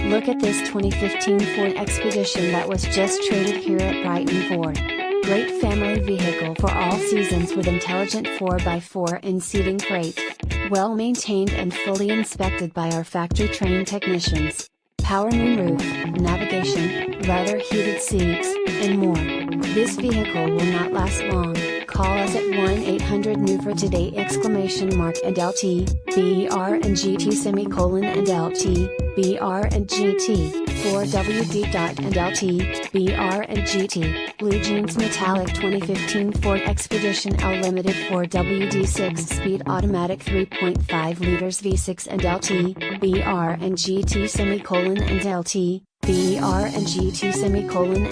Look at this 2015 Ford Expedition that was just traded here at Brighton Ford. Great family vehicle for all seasons with intelligent 4x4 and seating freight. Well maintained and fully inspected by our factory trained technicians. Power moonroof, navigation, leather heated seats, and more. This vehicle will not last long. Call us at 1-800-NEW for today !and LT, br&gt and LT, br&gt, 4wd.and LT, br&gt, Blue Jeans Metallic 2015 Ford Expedition L Limited 4WD 6-speed automatic 3.5 liters V6 and LT, br&gt and LT, br&gt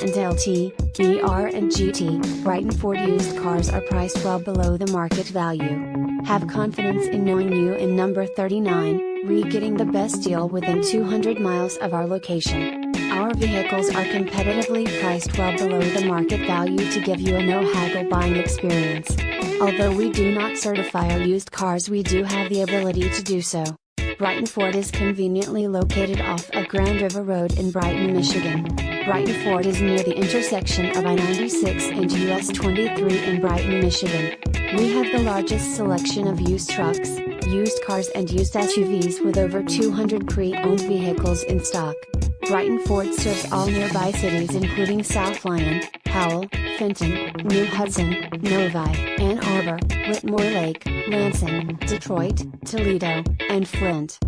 and LT, br&gt. Brighton Ford used cars are priced well below the market value. Have confidence in knowing you in number 39, getting the best deal within 200 miles of our location. Our vehicles are competitively priced well below the market value to give you a no-haggle buying experience. Although we do not certify our used cars, we do have the ability to do so. Brighton Ford is conveniently located off of Grand River Road in Brighton, Michigan. Brighton Ford is near the intersection of I-96 and US 23 in Brighton, Michigan. We have the largest selection of used trucks, used cars and used SUVs with over 200 pre-owned vehicles in stock. Brighton Ford serves all nearby cities including South Lyon, Howell, Fenton, New Hudson, Novi, Arbor, Whitmore Lake, Lansing, Detroit, Toledo, and Flint.